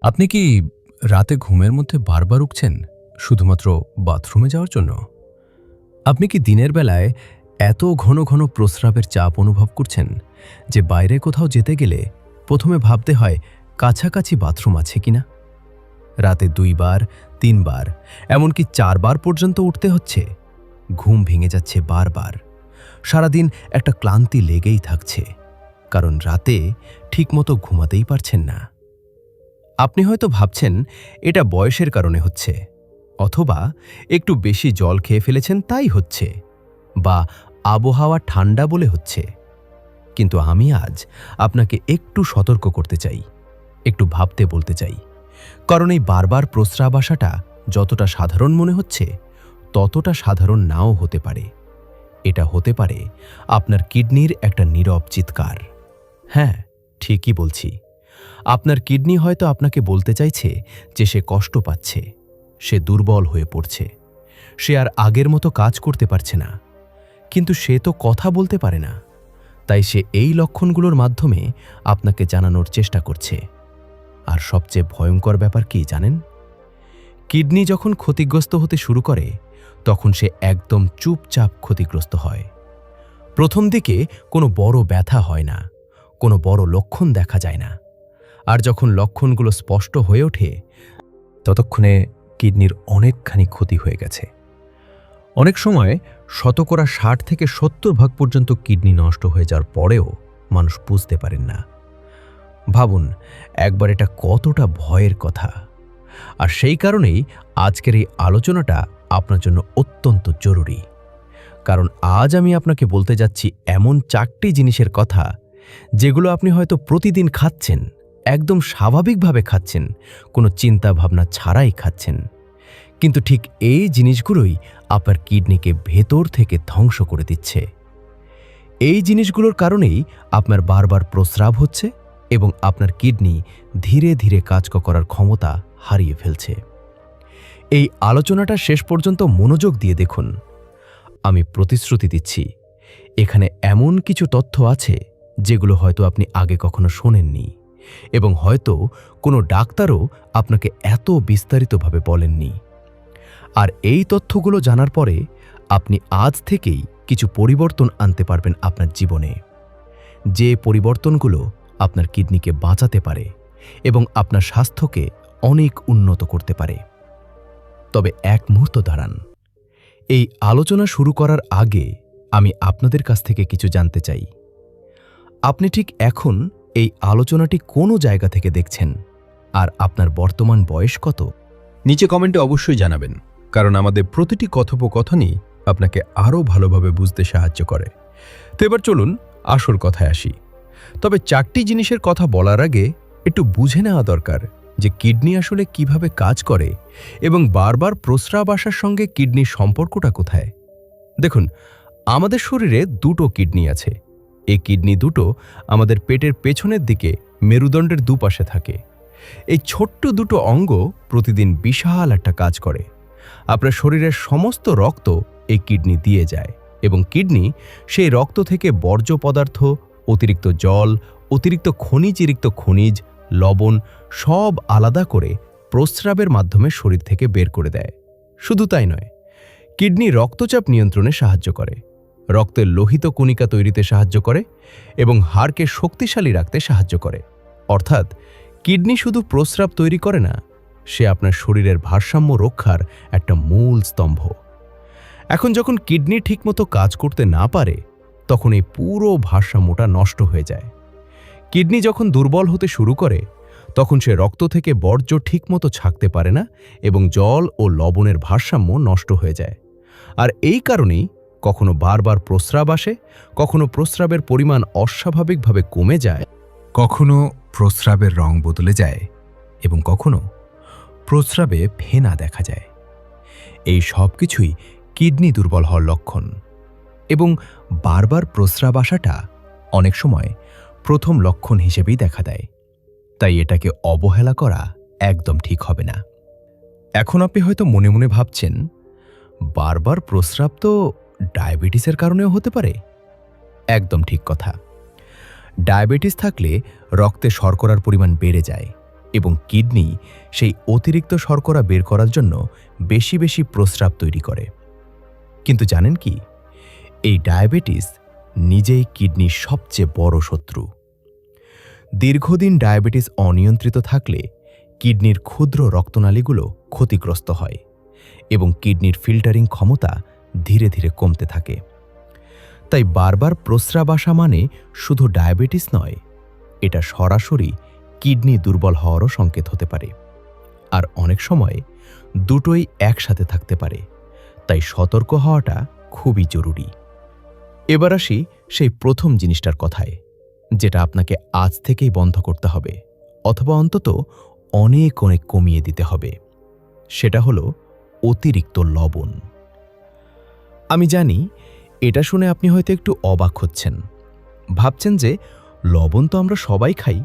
আপনি কি রাতে ঘুমের মধ্যে বারবার উঠছেন শুধুমাত্র বাথরুমে যাওয়ার জন্য? আপনি কি দিনের বেলায় এত ঘন ঘন প্রস্রাবের চাপ অনুভব করছেন যে বাইরে কোথাও যেতে গেলে প্রথমে ভাবতে হয় কাছাকাছি বাথরুম আছে কিনা? রাতে ২ বার, ৩ বার, এমনকি ৪ বার পর্যন্ত উঠতে হচ্ছে। ঘুম ভেঙে যাচ্ছে বারবার। সারাদিন একটা ক্লান্তি লেগেই থাকছে, কারণ রাতে ঠিকমতো ঘুমাতেই পারছেন না। আপনি হয়তো ভাবছেন এটা বয়সের কারণে হচ্ছে, অথবা একটু বেশি জল খেয়ে ফেলেছেন তাই হচ্ছে, বা আবহাওয়া ঠান্ডা বলে হচ্ছে। কিন্তু আমি আজ আপনাকে একটু সতর্ক করতে চাই, একটু ভাবতে বলতে চাই। কারণ এই বারবার প্রস্রাব আসাটা যতটা সাধারণ মনে হচ্ছে ততটা সাধারণ নাও হতে পারে। এটা হতে পারে আপনার কিডনির একটা নীরব চিৎকার। হ্যাঁ, ঠিকই বলছি। আপনার কিডনি হয়তো আপনাকে বলতে চাইছে যে সে কষ্ট পাচ্ছে, সে দুর্বল হয়ে পড়ছে, সে আর আগের মতো কাজ করতে পারছে না। কিন্তু সে তো কথা বলতে পারে না, তাই সে এই লক্ষণগুলোর মাধ্যমে আপনাকে জানানোর চেষ্টা করছে। আর সবচেয়ে ভয়ঙ্কর ব্যাপার কি জানেন? কিডনি যখন ক্ষতিগ্রস্ত হতে শুরু করে তখন সে একদম চুপচাপ ক্ষতিগ্রস্ত হয়। প্রথম দিকে কোনো বড় ব্যথা হয় না, কোনো বড় লক্ষণ দেখা যায় না। আর যখন লক্ষণগুলো স্পষ্ট হয়ে ওঠে ততক্ষণে কিডনির অনেকখানি ক্ষতি হয়ে গেছে। অনেক সময় 60 থেকে 70% পর্যন্ত কিডনি নষ্ট হয়ে যাওয়ার পরেও মানুষ বুঝতে পারেন না। ভাবুন একবার এটা কতটা ভয়ের কথা। আর সেই কারণেই আজকের এই আলোচনাটা আপনার জন্য অত্যন্ত জরুরি। কারণ আজ আমি আপনাকে বলতে যাচ্ছি এমন 4টি জিনিসের কথা যেগুলো আপনি হয়তো প্রতিদিন খাচ্ছেন, একদম স্বাভাবিকভাবে খাচ্ছেন, কোনো চিন্তা ভাবনা ছাড়াই খাচ্ছেন। কিন্তু ঠিক এই জিনিসগুলোই আপনার কিডনিকে ভেতর থেকে ধ্বংস করে দিচ্ছে। এই জিনিসগুলোর কারণেই আপনার বারবার প্রস্রাব হচ্ছে এবং আপনার কিডনি ধীরে ধীরে কাজ করার ক্ষমতা হারিয়ে ফেলছে। এই আলোচনাটা শেষ পর্যন্ত মনোযোগ দিয়ে দেখুন। আমি প্রতিশ্রুতি দিচ্ছি, এখানে এমন কিছু তথ্য আছে যেগুলো হয়তো আপনি আগে কখনো শোনেননি, এবং হয়তো কোনো ডাক্তারও আপনাকে এত বিস্তারিতভাবে বলেননি। আর এই তথ্যগুলো জানার পরে আপনি আজ থেকেই কিছু পরিবর্তন আনতে পারবেন আপনার জীবনে, যে পরিবর্তনগুলো আপনার কিডনিকে বাঁচাতে পারে এবং আপনার স্বাস্থ্যকে অনেক উন্নত করতে পারে। তবে এক মুহূর্ত দাঁড়ান। এই আলোচনা শুরু করার আগে আমি আপনাদের কাছ থেকে কিছু জানতে চাই। আপনি ঠিক এখন এই আলোচনাটি কোন জায়গা থেকে দেখছেন, আর আপনার বর্তমান বয়স কত? নিচে কমেন্টে অবশ্যই জানাবেন, কারণ আমাদের প্রতিটি কথোপকথনই আপনাকে আরও ভালোভাবে বুঝতে সাহায্য করে। তো এবার চলুন আসল কথায় আসি। তবে 4টি জিনিসের কথা বলার আগে একটু বুঝে নেওয়া দরকার যে কিডনি আসলে কিভাবে কাজ করে এবং বারবার প্রস্রাব আসার সঙ্গে কিডনির সম্পর্কটা কোথায়। দেখুন, আমাদের শরীরে 2টো কিডনি আছে। এই কিডনি দুটো আমাদের পেটের পেছনের দিকে মেরুদণ্ডের দুপাশে থাকে। এই ছোট্ট দুটো অঙ্গ প্রতিদিন বিশাল একটা কাজ করে। আপনার শরীরের সমস্ত রক্ত এই কিডনি দিয়ে যায়, এবং কিডনি সেই রক্ত থেকে বর্জ্য পদার্থ, অতিরিক্ত জল, অতিরিক্ত খনিজ, লবণ সব আলাদা করে প্রস্রাবের মাধ্যমে শরীর থেকে বের করে দেয়। শুধু তাই নয়, কিডনি রক্তচাপ নিয়ন্ত্রণে সাহায্য করে, রক্তের লোহিত কণিকা তৈরিতে সাহায্য করে এবং হাড়কে শক্তিশালী রাখতে সাহায্য করে। অর্থাৎ কিডনি শুধু প্রস্রাব তৈরি করে না, সে আপনার শরীরের ভারসাম্য রক্ষার একটা মূল স্তম্ভ। এখন যখন কিডনি ঠিকমতো কাজ করতে না পারে তখন এই পুরো ভারসাম্যটা নষ্ট হয়ে যায়। কিডনি যখন দুর্বল হতে শুরু করে তখন সে রক্ত থেকে বর্জ্য ঠিকমতো ছাঁকতে পারে না এবং জল ও লবণের ভারসাম্য নষ্ট হয়ে যায়। আর এই কারণেই কখনো বারবার প্রস্রাব আসে, কখনো প্রস্রাবের পরিমাণ অস্বাভাবিকভাবে কমে যায়, কখনো প্রস্রাবের রং বদলে যায় এবং কখনো প্রস্রাবে ফেনা দেখা যায়। এই সব কিছুই কিডনি দুর্বল হওয়ার লক্ষণ। এবং বারবার প্রস্রাব আসাটা অনেক সময় প্রথম লক্ষণ হিসেবেই দেখা দেয়, তাই এটাকে অবহেলা করা একদম ঠিক হবে না। এখন আপনি হয়তো মনে মনে ভাবছেন, বারবার প্রস্রাব তো ডায়াবেটিসের কারণেও হতে পারে। একদম ঠিক কথা। ডায়াবেটিস থাকলে রক্তে শর্করার পরিমাণ বেড়ে যায় এবং কিডনি সেই অতিরিক্ত শর্করা বের করার জন্য বেশি বেশি প্রস্রাব তৈরি করে। কিন্তু জানেন কি, এই ডায়াবেটিস নিজেই কিডনির সবচেয়ে বড় শত্রু। দীর্ঘদিন ডায়াবেটিস অনিয়ন্ত্রিত থাকলে কিডনির ক্ষুদ্র রক্তনালীগুলো ক্ষতিগ্রস্ত হয় এবং কিডনির ফিল্টারিং ক্ষমতা ধীরে ধীরে কমতে থাকে। তাই বারবার প্রস্রাব আসা মানে শুধু ডায়াবেটিস নয়, এটা সরাসরি কিডনি দুর্বল হওয়ারও সংকেত হতে পারে। আর অনেক সময় দুটোই একসাথে থাকতে পারে, তাই সতর্ক হওয়াটা খুবই জরুরি। এবার আসি সেই প্রথম জিনিসটার কথায়, যেটা আপনাকে আজ থেকেই বন্ধ করতে হবে, অথবা অন্তত অনেক অনেক কমিয়ে দিতে হবে। সেটা হলো অতিরিক্ত লবণ। আমি জানি এটা শুনে আপনি হয়তো একটু অবাক হচ্ছেন, ভাবছেন যে লবণ তো আমরা সবাই খাই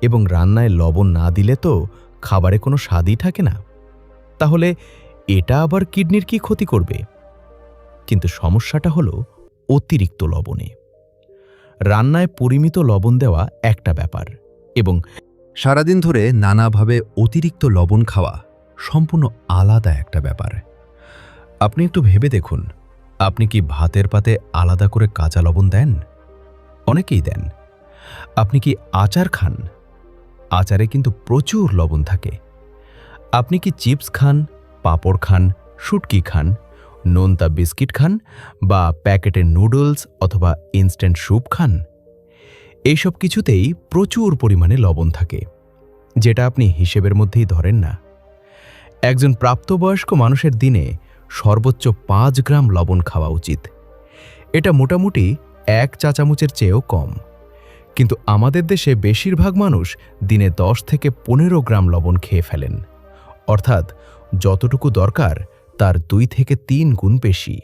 এবং রান্নায় লবণ না দিলে তো খাবারে কোনো স্বাদই থাকে না, তাহলে এটা আবার কিডনির কি ক্ষতি করবে? কিন্তু সমস্যাটা হলো অতিরিক্ত লবণে। রান্নায় পরিমিত লবণ দেওয়া একটা ব্যাপার, এবং সারাদিন ধরে নানাভাবে অতিরিক্ত লবণ খাওয়া সম্পূর্ণ আলাদা একটা ব্যাপার। আপনি একটু ভেবে দেখুন, আপনি কি ভাতের পাতে আলাদা করে কাঁচা লবণ দেন? অনেকেই দেন। আপনি কি আচার খান? আচারে কিন্তু প্রচুর লবণ থাকে। আপনি কি চিপস খান, পাঁপড় খান, শুটকি খান, নোনতা বিস্কিট খান, বা প্যাকেটের নুডলস অথবা ইনস্ট্যান্ট স্যুপ খান? এইসব কিছুতেই প্রচুর পরিমাণে লবণ থাকে, যেটা আপনি হিসেবের মধ্যেই ধরেন না। একজন প্রাপ্তবয়স্ক মানুষের দিনে সর্বোচ্চ 5 গ্রাম লবণ খাওয়া উচিত। এটা মোটামুটি 1 চা চামচের চেয়েও কম। কিন্তু আমাদের দেশে বেশিরভাগ মানুষ দিনে 10 থেকে 15 গ্রাম লবণ খেয়ে ফেলেন, অর্থাৎ যতটুকু দরকার তার 2 থেকে 3 গুণ বেশি।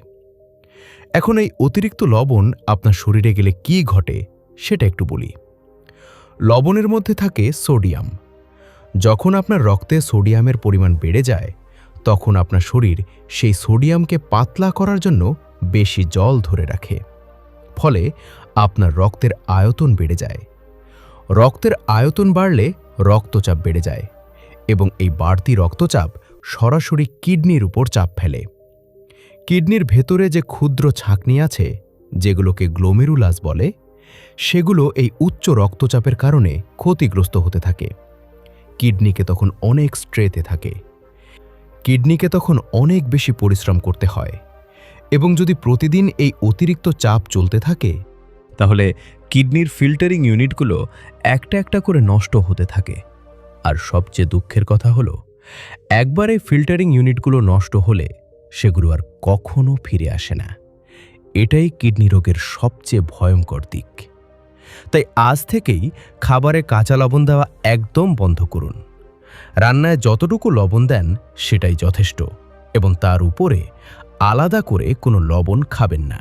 এখন এই অতিরিক্ত লবণ আপনার শরীরে গেলে কি ঘটে সেটা একটু বলি। লবণের মধ্যে থাকে সোডিয়াম। যখন আপনার রক্তে সোডিয়ামের পরিমাণ বেড়ে যায়, তখন আপনার শরীর সেই সোডিয়ামকে পাতলা করার জন্য বেশি জল ধরে রাখে। ফলে আপনার রক্তের আয়তন বেড়ে যায়। রক্তের আয়তন বাড়লে রক্তচাপ বেড়ে যায়, এবং এই বাড়তি রক্তচাপ সরাসরি কিডনির উপর চাপ ফেলে। কিডনির ভেতরে যে ক্ষুদ্র ছাঁকনি আছে, যেগুলোকে গ্লোমেরুলাস বলে, সেগুলো এই উচ্চ রক্তচাপের কারণে ক্ষতিগ্রস্ত হতে থাকে। কিডনিকে তখন অনেক স্ট্রেসে থাকে। কিডনিকে তখন অনেক বেশি পরিশ্রম করতে হয়, এবং যদি প্রতিদিন এই অতিরিক্ত চাপ চলতে থাকে, তাহলে কিডনির ফিল্টারিং ইউনিটগুলো একটা একটা করে নষ্ট হতে থাকে। আর সবচেয়ে দুঃখের কথা হলো, একবার এই ফিল্টারিং ইউনিটগুলো নষ্ট হলে সেগুলো আর কখনো ফিরে আসে না। এটাই কিডনি রোগের সবচেয়ে ভয়ঙ্কর দিক। তাই আজ থেকেই খাবারে কাঁচা লবণ দেওয়া একদম বন্ধ করুন। রান্নায় যতটুকু লবণ দেন সেটাই যথেষ্ট, এবং তার উপরে আলাদা করে কোনো লবণ খাবেন না।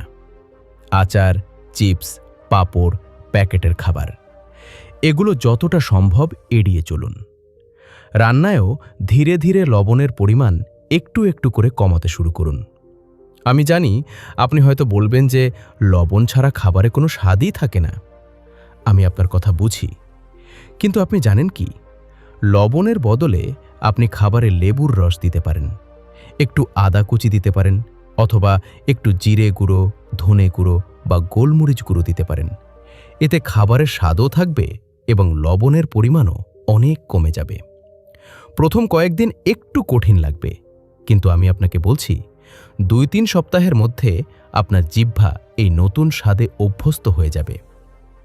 আচার, চিপস, পাঁপড়, প্যাকেটের খাবার, এগুলো যতটা সম্ভব এড়িয়ে চলুন। রান্নায়ও ধীরে ধীরে লবণের পরিমাণ একটু একটু করে কমাতে শুরু করুন। আমি জানি আপনি হয়তো বলবেন যে লবণ ছাড়া খাবারে কোনো স্বাদই থাকে না। আমি আপনার কথা বুঝি, কিন্তু আপনি জানেন কি, লবণের বদলে আপনি খাবারে লেবুর রস দিতে পারেন, একটু আদা কুচি দিতে পারেন, অথবা একটু জিরে গুঁড়ো, ধনে গুঁড়ো বা গোলমরিচ গুঁড়ো দিতে পারেন। এতে খাবারের স্বাদও থাকবে এবং লবণের পরিমাণও অনেক কমে যাবে। প্রথম কয়েকদিন একটু কঠিন লাগবে, কিন্তু আমি আপনাকে বলছি, 2-3 সপ্তাহের মধ্যে আপনার জিহ্বা এই নতুন স্বাদে অভ্যস্ত হয়ে যাবে,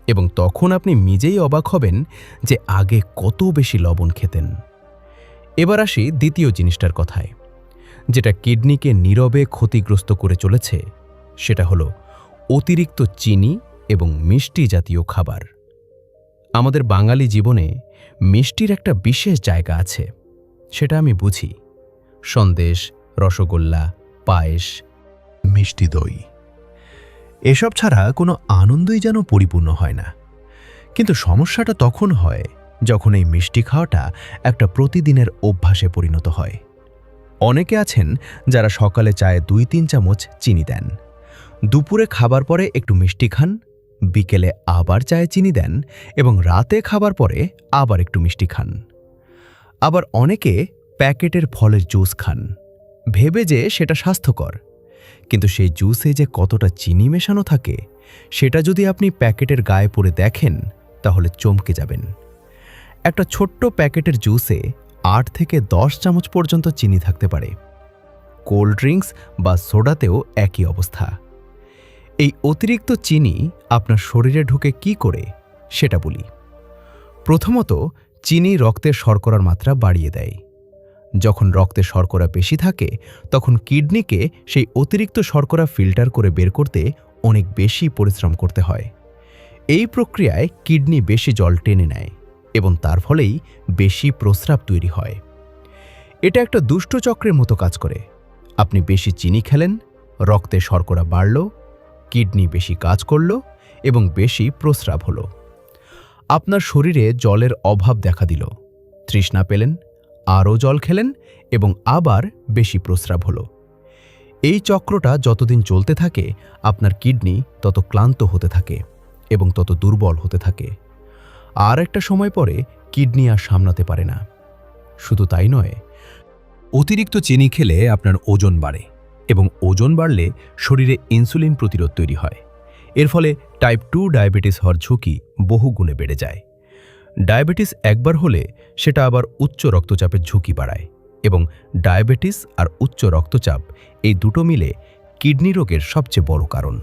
এবং তখন আপনি নিজেই অবাক হবেন যে আগে কত বেশি লবণ খেতেন। এবার আসি দ্বিতীয় জিনিসটার কথায়, যেটা কিডনিকে নীরবে ক্ষতিগ্রস্ত করে চলেছে। সেটা হলো অতিরিক্ত চিনি এবং মিষ্টি জাতীয় খাবার। আমাদের বাঙালি জীবনে মিষ্টির একটা বিশেষ জায়গা আছে, সেটা আমি বুঝি। সন্দেশ, রসগোল্লা, পায়েস, মিষ্টি দই, এসব ছাড়া কোনো আনন্দই যেন পরিপূর্ণ হয় না। কিন্তু সমস্যাটা তখন হয় যখন এই মিষ্টি খাওয়াটা একটা প্রতিদিনের অভ্যাসে পরিণত হয়। অনেকে আছেন যারা সকালে চায়ে 2-3 চামচ চিনি দেন, দুপুরে খাবার পরে একটু মিষ্টি খান, বিকেলে আবার চায়ে চিনি দেন, এবং রাতে খাবার পরে আবার একটু মিষ্টি খান। আবার অনেকে প্যাকেটের ফলের জুস খান, ভেবে যে সেটা স্বাস্থ্যকর, কিন্তু সেই জুসে যে কতটা চিনি মেশানো থাকে সেটা যদি আপনি প্যাকেটের গায়ে পড়ে দেখেন তাহলে চমকে যাবেন। একটা ছোট্ট প্যাকেটের জুসে 8 থেকে 10 চামচ পর্যন্ত চিনি থাকতে পারে। কোল্ড ড্রিঙ্কস বা সোডাতেও একই অবস্থা। এই অতিরিক্ত চিনি আপনার শরীরে ঢুকে কি করে সেটা বলি। প্রথমত, চিনি রক্তের শর্করার মাত্রা বাড়িয়ে দেয়। যখন রক্তে শর্করা বেশি থাকে তখন কিডনিকে সেই অতিরিক্ত শর্করা ফিল্টার করে বের করতে অনেক বেশি পরিশ্রম করতে হয়। এই প্রক্রিয়ায় কিডনি বেশি জল টেনে নেয় এবং তার ফলেই বেশি প্রস্রাব তৈরি হয়। এটা একটা দুষ্ট চক্রের মতো কাজ করে। আপনি বেশি চিনি খেলেন, রক্তে শর্করা বাড়ল, কিডনি বেশি কাজ করল এবং বেশি প্রস্রাব হলো। আপনার শরীরে জলের অভাব দেখা দিল, তৃষ্ণা পেলেন, আরও জল খেলেন এবং আবার বেশি প্রস্রাব হলো। এই চক্রটা যতদিন চলতে থাকে আপনার কিডনি তত ক্লান্ত হতে থাকে এবং তত দুর্বল হতে থাকে। আর একটা সময় পরে কিডনি আর সামলাতে পারে না। শুধু তাই নয়, অতিরিক্ত চিনি খেলে আপনার ওজন বাড়ে এবং ওজন বাড়লে শরীরে ইনসুলিন প্রতিরোধ তৈরি হয়। এর ফলে টাইপ 2 ডায়াবেটিস হওয়ার ঝুঁকি বহুগুণে বেড়ে যায়। ডায়াবেটিস একবার হলে সেটা আবার উচ্চ রক্তচাপের ঝুঁকি বাড়ায় এবং ডায়াবেটিস আর উচ্চ রক্তচাপ এই দুটো মিলে কিডনি রোগের সবচেয়ে বড় কারণ।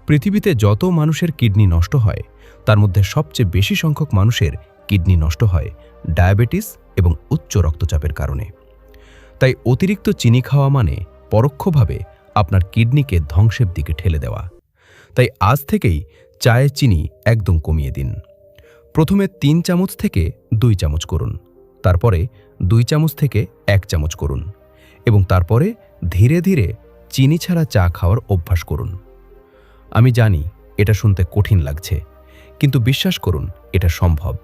পৃথিবীতে যত মানুষের কিডনি নষ্ট হয় তার মধ্যে সবচেয়ে বেশি সংখ্যক মানুষের কিডনি নষ্ট হয় ডায়াবেটিস এবং উচ্চ রক্তচাপের কারণে। তাই অতিরিক্ত চিনি খাওয়া মানে পরোক্ষভাবে আপনার কিডনিকে ধ্বংসের দিকে ঠেলে দেওয়া। তাই আজ থেকেই চায়ে চিনি একদম কমিয়ে দিন। প্রথমে 3 চামচ থেকে 2 চামচ করুন, তারপরে 2 চামচ থেকে 1 চামচ করুন এবং তারপরে ধীরে ধীরে চিনি ছাড়া চা খাওয়ার অভ্যাস করুন। আমি জানি এটা শুনতে কঠিন লাগছে, কিন্তু বিশ্বাস করুন এটা সম্ভব।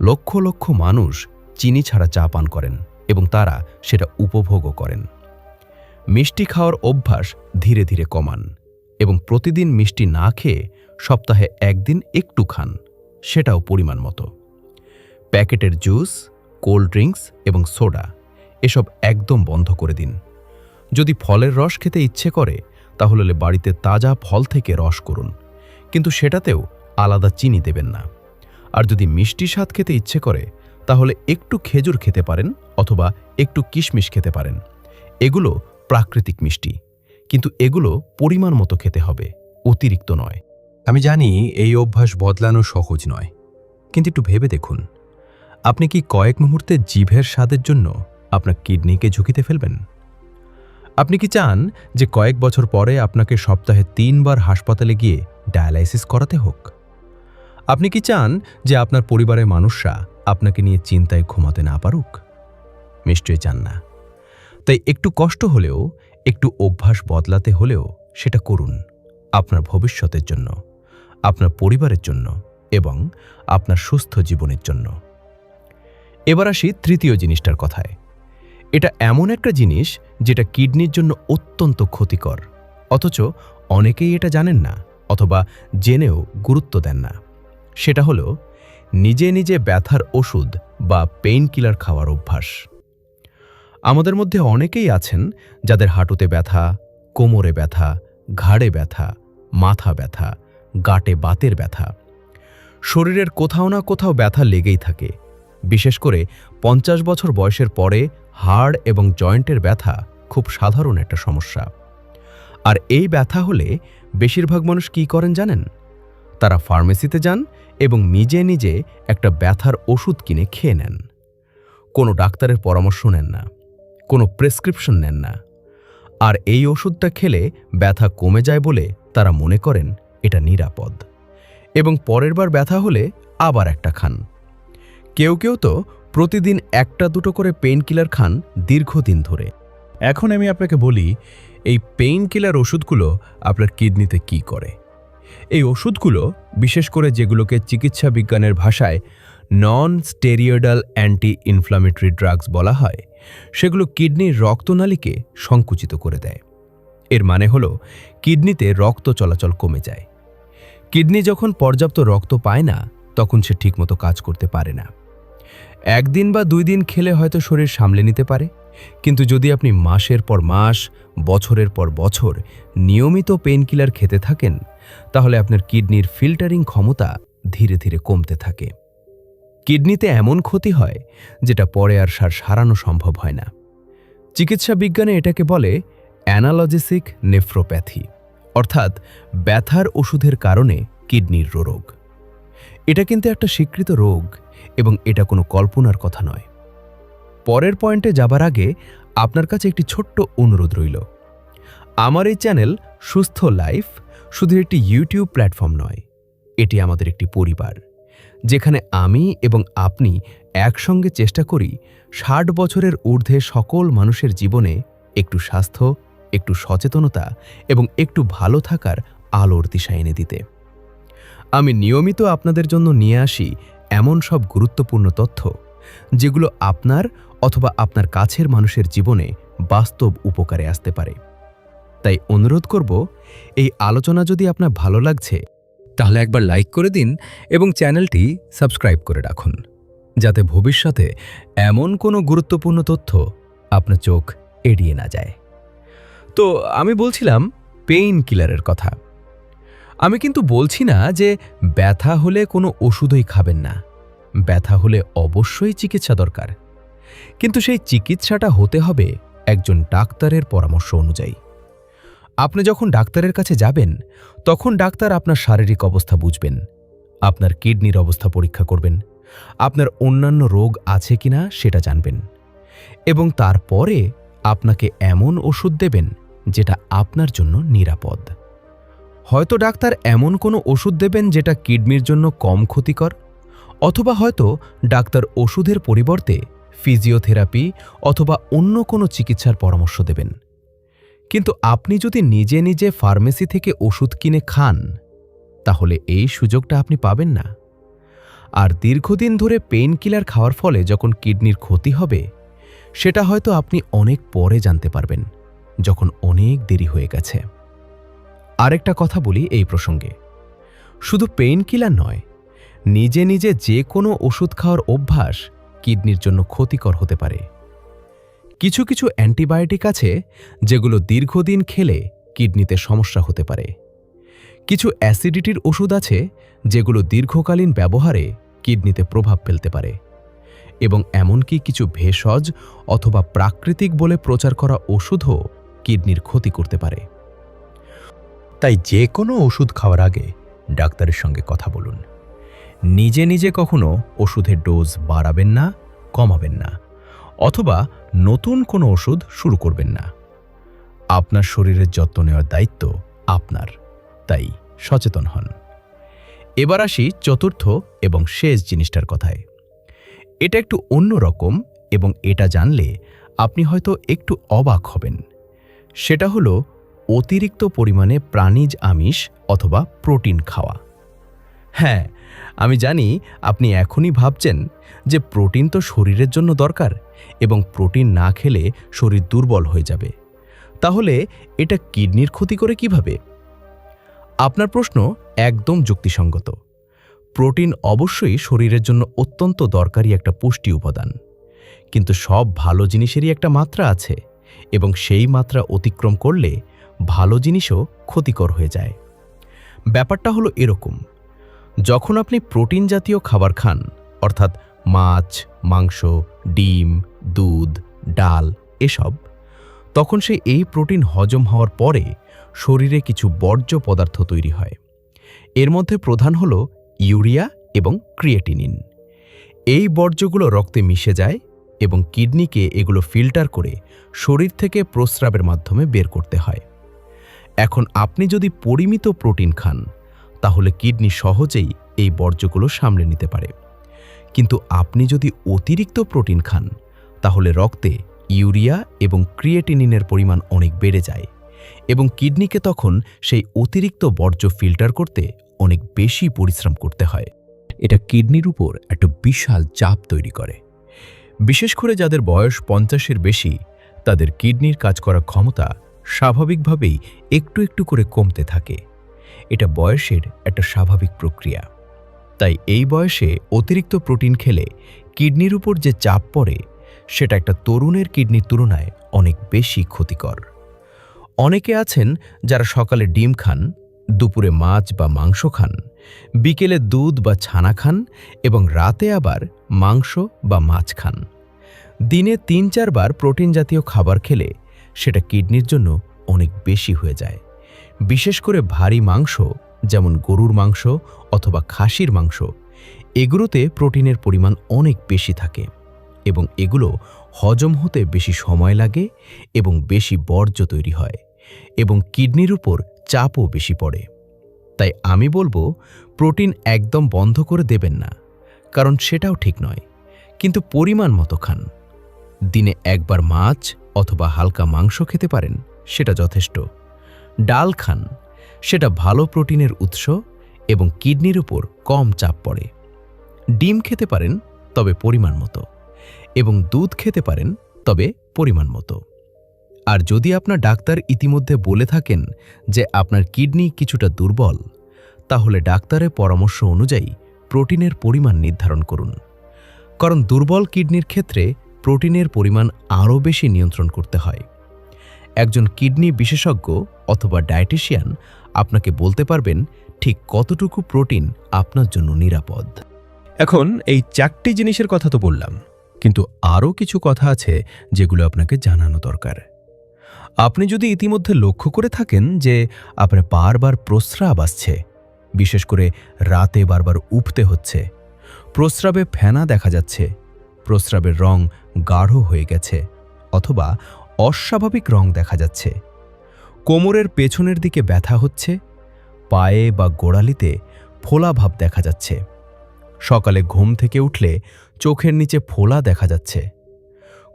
লক্ষ লক্ষ মানুষ চিনি ছাড়া চা পান করেন এবং তারা সেটা উপভোগও করেন। মিষ্টি খাওয়ার অভ্যাস ধীরে ধীরে কমান এবং প্রতিদিন মিষ্টি না খেয়ে সপ্তাহে 1 দিন একটু খান, সেটাও পরিমাণ মতো। প্যাকেটের জুস, কোল্ড ড্রিঙ্কস এবং সোডা এসব একদম বন্ধ করে দিন। যদি ফলের রস খেতে ইচ্ছে করে তাহলে বাড়িতে তাজা ফল থেকে রস করুন, কিন্তু সেটাতেও আলাদা চিনি দেবেন না। আর যদি মিষ্টি স্বাদ খেতে ইচ্ছে করে তাহলে একটু খেজুর খেতে পারেন অথবা একটু কিশমিশ খেতে পারেন। এগুলো প্রাকৃতিক মিষ্টি, কিন্তু এগুলো পরিমাণ মতো খেতে হবে, অতিরিক্ত নয়। আমি জানি এই অভ্যাস বদলানো সহজ নয়, কিন্তু একটু ভেবে দেখুন, আপনি কি কয়েক মুহূর্তে জিভের স্বাদের জন্য আপনার কিডনিকে ঝুঁকিতে ফেলবেন? আপনি কি চান যে কয়েক বছর পরে আপনাকে সপ্তাহে 3 বার হাসপাতালে গিয়ে ডায়ালাইসিস করাতে হোক? আপনি কি চান যে আপনার পরিবারের মানুষরা আপনাকে নিয়ে চিন্তায় ঘুমাতে না পারুক? নিশ্চয়ই চান না। তাই একটু কষ্ট হলেও, একটু অভ্যাস বদলাতে হলেও সেটা করুন, আপনার ভবিষ্যতের জন্য, আপনার পরিবারের জন্য এবং আপনার সুস্থ জীবনের জন্য। এবার আসি তৃতীয় জিনিসটার কথায়। এটা এমন একটা জিনিস যেটা কিডনির জন্য অত্যন্ত ক্ষতিকর, অথচ অনেকেই এটা জানেন না অথবা জেনেও গুরুত্ব দেন না। সেটা হলো নিজে নিজে ব্যথার ওষুধ বা পেইন কিলার খাওয়ার অভ্যাস। আমাদের মধ্যে অনেকেই আছেন যাদের হাঁটুতে ব্যথা, কোমরে ব্যথা, ঘাড়ে ব্যথা, মাথা ব্যথা, গাঁটে বাতের ব্যথা। শরীরের কোথাও না কোথাও ব্যথা লেগেই থাকে। বিশেষ করে 50 বছর বয়সের পরে হাড় এবং জয়েন্টের ব্যথা খুব সাধারণ একটা সমস্যা। আর এই ব্যথা হলে বেশিরভাগ মানুষ কি করেন জানেন? তারা ফার্মেসিতে যান এবং নিজে নিজে একটা ব্যথার ওষুধ কিনে খেয়ে নেন। কোনো ডাক্তারের পরামর্শ নেন না, কোনো প্রেসক্রিপশন নেন না। আর এই ওষুধটা খেলে ব্যথা কমে যায় বলে তারা মনে করেন এটা নিরাপদ, এবং পরের বার ব্যথা হলে আবার একটা খান। কেউ কেউ তো প্রতিদিন 1-2 করে পেইন কিলার খান দীর্ঘদিন ধরে। এখন আমি আপনাকে বলি এই পেইন কিলার ওষুধগুলো আপনার কিডনিতে কি করে। এই ওষুধগুলো, বিশেষ করে যেগুলোকে চিকিৎসা বিজ্ঞানের ভাষায় non steroidal anti inflammatory drugs বলা হয়, সেগুলো কিডনির রক্তনালীকে সংকুচিত করে দেয়। এর মানে হলো কিডনিতে রক্ত চলাচল কমে যায়। কিডনি যখন পর্যাপ্ত রক্ত পায় না তখন সে ঠিকমতো কাজ করতে পারে না। একদিন বা 2 দিন খেলে হয়তো শরীর সামলে নিতে পারে, কিন্তু যদি আপনি মাসের পর মাস, বছরের পর বছর নিয়মিত পেইনকিলার খেতে থাকেন, তাহলে আপনার কিডনির ফিল্টারিং ক্ষমতা ধীরে ধীরে কমতে থাকে। কিডনিতে এমন ক্ষতি হয় যেটা পরে আর সারানো সম্ভব হয় না। চিকিৎসা বিজ্ঞানে এটাকে বলে অ্যানালজেসিক নেফ্রোপ্যাথি, অর্থাৎ ব্যথার ওষুধের কারণে কিডনির রোগ। এটা কিন্তু একটা স্বীকৃত রোগ এবং এটা কোনো কল্পনার কথা নয়। পরের পয়েন্টে যাবার আগে আপনার কাছে একটি ছোট্ট অনুরোধ রইল। আমার এই চ্যানেল সুস্থ লাইফ শুধু একটি ইউটিউব প্ল্যাটফর্ম নয়, এটি আমাদের একটি পরিবার, যেখানে আমি এবং আপনি একসঙ্গে চেষ্টা করি 60 বছরের ঊর্ধ্বে সকল মানুষের জীবনে একটু স্বাস্থ্য, একটু সচেতনতা এবং একটু ভালো থাকার আলোর দিশা এনে দিতে। আমি নিয়মিত আপনাদের জন্য নিয়ে আসি এমন সব গুরুত্বপূর্ণ তথ্য যেগুলো আপনার অথবা আপনার কাছের মানুষের জীবনে বাস্তব উপকারে আসতে পারে। তাই অনুরোধ করব, এই আলোচনা যদি আপনার ভালো লাগছে তাহলে একবার লাইক করে দিন এবং চ্যানেলটি সাবস্ক্রাইব করে রাখুন, যাতে ভবিষ্যতে এমন কোনো গুরুত্বপূর্ণ তথ্য আপনার চোখ এড়িয়ে না যায়। তো আমি বলছিলাম পেইন কিলারের কথা। আমি কিন্তু বলছি না যে ব্যথা হলে কোনো ওষুধই খাবেন না। ব্যথা হলে অবশ্যই চিকিৎসা দরকার, কিন্তু সেই চিকিৎসাটা হতে হবে একজন ডাক্তারের পরামর্শ অনুযায়ী। আপনি যখন ডাক্তারের কাছে যাবেন, তখন ডাক্তার আপনার শারীরিক অবস্থা বুঝবেন, আপনার কিডনির অবস্থা পরীক্ষা করবেন, আপনার অন্যান্য রোগ আছে কিনা সেটা জানবেন, এবং তারপরে আপনাকে এমন ওষুধ দেবেন যেটা আপনার জন্য নিরাপদ। হয়তো ডাক্তার এমন কোনো ওষুধ দেবেন যেটা কিডনির জন্য কম ক্ষতিকর, অথবা হয়তো ডাক্তার ওষুধের পরিবর্তে ফিজিওথেরাপি অথবা অন্য কোনো চিকিৎসার পরামর্শ দেবেন। কিন্তু আপনি যদি নিজে নিজে ফার্মেসি থেকে ওষুধ কিনে খান, তাহলে এই সুযোগটা আপনি পাবেন না। আর দীর্ঘদিন ধরে পেইন কিলার খাওয়ার ফলে যখন কিডনির ক্ষতি হবে, সেটা হয়তো আপনি অনেক পরে জানতে পারবেন, যখন অনেক দেরি হয়ে গেছে। আরেকটা কথা বলি এই প্রসঙ্গে, শুধু পেইন কিলার নয়, নিজে নিজে যে কোনো ওষুধ খাওয়ার অভ্যাস কিডনির জন্য ক্ষতিকর হতে পারে। কিছু কিছু অ্যান্টিবায়োটিক আছে যেগুলো দীর্ঘদিন খেলে কিডনিতে সমস্যা হতে পারে। কিছু অ্যাসিডিটির ওষুধ আছে যেগুলো দীর্ঘকালীন ব্যবহারে কিডনিতে প্রভাব ফেলতে পারে, এবং এমনকি কিছু ভেষজ অথবা প্রাকৃতিক বলে প্রচার করা ওষুধও কিডনির ক্ষতি করতে পারে। তাই যে কোনো ওষুধ খাওয়ার আগে ডাক্তারের সঙ্গে কথা বলুন। নিজে নিজে কখনো ওষুধের ডোজ বাড়াবেন না, কমাবেন না, অথবা নতুন কোনো ওষুধ শুরু করবেন না। আপনার শরীরের যত্ন নেওয়ার দায়িত্ব আপনার, তাই সচেতন হন। এবার আসি চতুর্থ এবং শেষ জিনিসটার কথায়। এটা একটু অন্য রকম, এবং এটা জানলে আপনি হয়তো একটু অবাক হবেন। সেটা হলো অতিরিক্ত পরিমাণে প্রাণীজ আমিষ অথবা প্রোটিন খাওয়া। হ্যাঁ, আমি জানি আপনি এখনই ভাবছেন যে প্রোটিন তো শরীরের জন্য দরকার, এবং প্রোটিন না খেলে শরীর দুর্বল হয়ে যাবে। তাহলে এটা কিডনির ক্ষতি করে কিভাবে? আপনার প্রশ্ন একদম যুক্তিসঙ্গত। প্রোটিন অবশ্যই শরীরের জন্য অত্যন্ত দরকারি একটা পুষ্টি উপাদান, কিন্তু সব ভালো জিনিসেরই একটা মাত্রা আছে, এবং সেই মাত্রা অতিক্রম করলে ভালো জিনিসও ক্ষতিকর হয়ে যায়। ব্যাপারটা হলো এরকম, যখন আপনি প্রোটিন জাতীয় খাবার খান, অর্থাৎ মাছ, মাংস, ডিম, দুধ, ডাল এসব, তখন এই প্রোটিন হজম হওয়ার পরে শরীরে কিছু বর্জ্য পদার্থ তৈরি হয়। এর মধ্যে প্রধান হল ইউরিয়া এবং ক্রিয়েটিনিন। এই বর্জ্যগুলো রক্তে মিশে যায় এবং কিডনিকে এগুলো ফিল্টার করে শরীর থেকে প্রস্রাবের মাধ্যমে বের করতে হয়। এখন আপনি যদি পরিমিত প্রোটিন খান, তাহলে কিডনি সহজেই এই বর্জ্যগুলো সামলে নিতে পারে। কিন্তু আপনি যদি অতিরিক্ত প্রোটিন খান, তাহলে রক্তে ইউরিয়া এবং ক্রিয়েটিনিনের পরিমাণ অনেক বেড়ে যায়, এবং কিডনিকে তখন সেই অতিরিক্ত বর্জ্য ফিল্টার করতে অনেক বেশি পরিশ্রম করতে হয়। এটা কিডনির উপর একটা বিশাল চাপ তৈরি করে। বিশেষ করে যাদের বয়স 50-এর বেশি, তাদের কিডনির কাজ করার ক্ষমতা স্বাভাবিকভাবেই একটু একটু করে কমতে থাকে। এটা বয়সের একটা স্বাভাবিক প্রক্রিয়া। তাই এই বয়সে অতিরিক্ত প্রোটিন খেলে কিডনির উপর যে চাপ পড়ে সেটা একটা তরুণের কিডনির তুলনায় অনেক বেশি ক্ষতিকর। অনেকে আছেন যারা সকালে ডিম খান, দুপুরে মাছ বা মাংস খান, বিকেলে দুধ বা ছানা খান এবং রাতে আবার মাংস বা মাছ খান। দিনে ৩-৪ বার প্রোটিন জাতীয় খাবার খেলে সেটা কিডনির জন্য অনেক বেশি হয়ে যায়। বিশেষ করে ভারী মাংস, যেমন গরুর মাংস অথবা খাসির মাংস, এগুলোতে প্রোটিনের পরিমাণ অনেক বেশি থাকে এবং এগুলো হজম হতে বেশি সময় লাগে এবং বেশি বর্জ্য তৈরি হয় এবং কিডনির উপর চাপও বেশি পড়ে। তাই আমি বলবো, প্রোটিন একদম বন্ধ করে দেবেন না, কারণ সেটাও ঠিক নয়, কিন্তু পরিমাণ মতো খান। দিনে একবার মাছ অথবা হালকা মাংস খেতে পারেন, সেটা যথেষ্ট। ডাল খান, সেটা ভালো প্রোটিনের উৎস এবং কিডনির উপর কম চাপ পড়ে। ডিম খেতে পারেন, তবে পরিমাণ মতো, এবং দুধ খেতে পারেন, তবে পরিমাণ মতো। আর যদি আপনার ডাক্তার ইতিমধ্যে বলে থাকেন যে আপনার কিডনি কিছুটা দুর্বল, তাহলে ডাক্তারের পরামর্শ অনুযায়ী প্রোটিনের পরিমাণ নির্ধারণ করুন, কারণ দুর্বল কিডনির ক্ষেত্রে প্রোটিনের পরিমাণ আরও বেশি নিয়ন্ত্রণ করতে হয়। একজন কিডনি বিশেষজ্ঞ অথবা ডায়েটিশিয়ান আপনাকে বলতে পারবেন ঠিক কতটুকু প্রোটিন আপনার জন্য নিরাপদ। এখন এই 4টি জিনিসের কথা তো বললাম, কিন্তু আরও কিছু কথা আছে যেগুলো আপনাকে জানানো দরকার। আপনি যদি ইতিমধ্যে লক্ষ্য করে থাকেন যে আপনার বারবার প্রস্রাব আসছে, বিশেষ করে রাতে বারবার উঠতে হচ্ছে, প্রস্রাবে ফেনা দেখা যাচ্ছে, প্রস্রাবের রং গাঢ় হয়ে গেছে অথবা অস্বাভাবিক রং দেখা যাচ্ছে, কোমরের পেছনের দিকে ব্যথা হচ্ছে, পায়ে বা গোড়ালিতে ফোলা ভাব দেখা যাচ্ছে, সকালে ঘুম থেকে উঠলে চোখের নিচে ফোলা দেখা যাচ্ছে,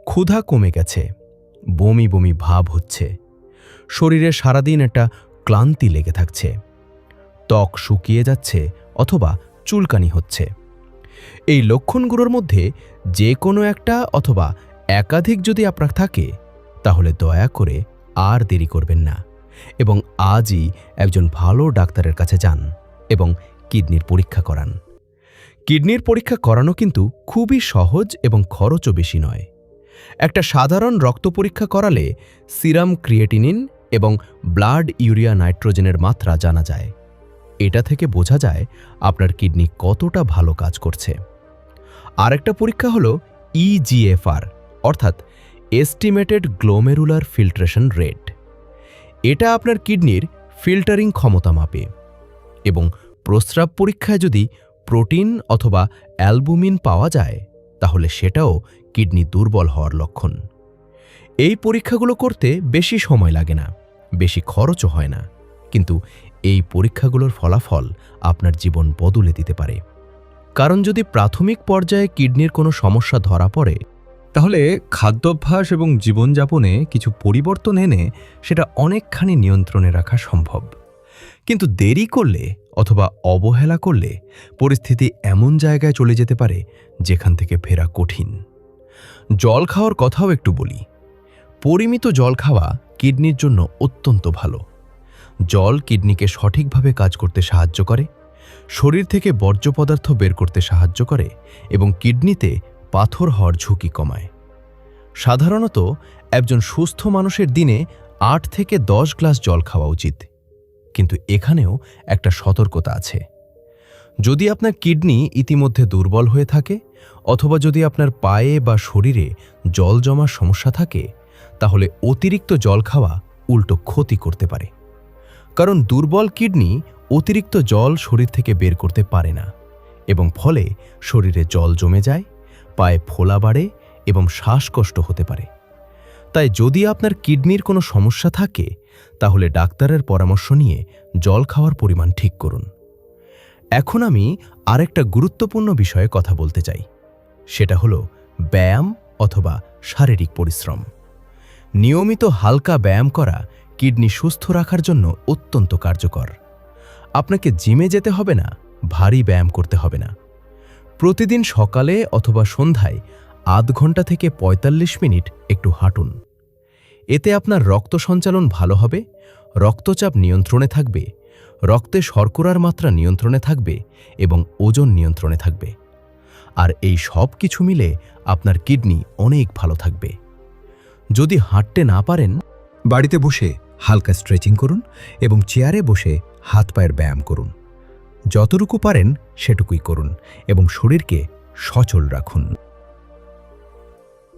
ক্ষুধা কমে গেছে, বমি বমি ভাব হচ্ছে, শরীরে সারাদিন একটা ক্লান্তি লেগে থাকছে, ত্বক শুকিয়ে যাচ্ছে অথবা চুলকানি হচ্ছে। এই লক্ষণগুলোর মধ্যে যে কোনো একটা অথবা একাধিক যদি আপনার থাকে, তাহলে দয়া করে আর দেরি করবেন না এবং আজই একজন ভালো ডাক্তারের কাছে যান এবং কিডনির পরীক্ষা করান। কিডনির পরীক্ষা করানো কিন্তু খুবই সহজ এবং খরচও বেশি নয়। একটা সাধারণ রক্ত পরীক্ষা করালে সিরাম ক্রিয়েটিনিন এবং ব্লাড ইউরিয়া নাইট্রোজেনের মাত্রা জানা যায়। এটা থেকে বোঝা যায় আপনার কিডনি কতটা ভালো কাজ করছে। আরেকটা পরীক্ষা হলো ইজিএফআর, অর্থাৎ এস্টিমেটেড গ্লোমেরুলার ফিল্ট্রেশন রেট। এটা আপনার কিডনির ফিল্টারিং ক্ষমতা মাপে এবং প্রস্রাব পরীক্ষায় যদি প্রোটিন অথবা অ্যালবুমিন পাওয়া যায়, তাহলে সেটাও কিডনি দুর্বল হওয়ার লক্ষণ। এই পরীক্ষাগুলো করতে বেশি সময় লাগে না, বেশি খরচও হয় না, কিন্তু এই পরীক্ষাগুলোর ফলাফল আপনার জীবন বদলে দিতে পারে। কারণ যদি প্রাথমিক পর্যায়ে কিডনির কোনো সমস্যা ধরা পড়ে, তাহলে খাদ্যাভ্যাস এবং জীবনযাপনে কিছু পরিবর্তন এনে সেটা অনেকখানি নিয়ন্ত্রণে রাখা সম্ভব। কিন্তু দেরি করলে অথবা অবহেলা করলে পরিস্থিতি এমন জায়গায় চলে যেতে পারে যেখান থেকে ফেরা কঠিন। জল খাওয়ার কথাও একটু বলি। পরিমিত জল খাওয়া কিডনির জন্য অত্যন্ত ভালো। জল কিডনিকে সঠিকভাবে কাজ করতে সাহায্য করে, শরীর থেকে বর্জ্য পদার্থ বের করতে সাহায্য করে এবং কিডনিতে পাথর হওয়ার ঝুঁকি কমায়। সাধারণত একজন সুস্থ মানুষের দিনে 8 থেকে 10 গ্লাস জল খাওয়া উচিত, কিন্তু এখানেও একটা সতর্কতা আছে। যদি আপনার কিডনি ইতিমধ্যে দুর্বল হয়ে থাকে অথবা যদি আপনার পায়ে বা শরীরে জল জমার সমস্যা থাকে, তাহলে অতিরিক্ত জল খাওয়া উল্টো ক্ষতি করতে পারে। কারণ দুর্বল কিডনি অতিরিক্ত জল শরীর থেকে বের করতে পারে না এবং ফলে শরীরে জল জমে যায়, পায়ে ফোলা বাড়ে এবং শ্বাসকষ্ট হতে পারে। তাই যদি আপনার কিডনির কোনো সমস্যা থাকে, তাহলে ডাক্তারের পরামর্শ নিয়ে জল খাওয়ার পরিমাণ ঠিক করুন। এখন আমি আরেকটা গুরুত্বপূর্ণ বিষয়ে কথা বলতে চাই, সেটা হলো ব্যায়াম অথবা শারীরিক পরিশ্রম। নিয়মিত হালকা ব্যায়াম করা কিডনি সুস্থ রাখার জন্য অত্যন্ত কার্যকর। আপনাকে জিমে যেতে হবে না, ভারী ব্যায়াম করতে হবে না। প্রতিদিন সকালে অথবা সন্ধ্যায় আধ ঘন্টা থেকে 45 মিনিট একটু হাঁটুন। এতে আপনার রক্ত সঞ্চালন ভালো হবে, রক্তচাপ নিয়ন্ত্রণে থাকবে, রক্তে শর্করার মাত্রা নিয়ন্ত্রণে থাকবে এবং ওজন নিয়ন্ত্রণে থাকবে। আর এই সব কিছু মিলে আপনার কিডনি অনেক ভালো থাকবে। যদি হাঁটতে না পারেন, বাড়িতে বসে হালকা স্ট্রেচিং করুন এবং চেয়ারে বসে হাত পায়ের ব্যায়াম করুন। যতটুকু পারেন সেটুকুই করুন এবং শরীরকে সচল রাখুন।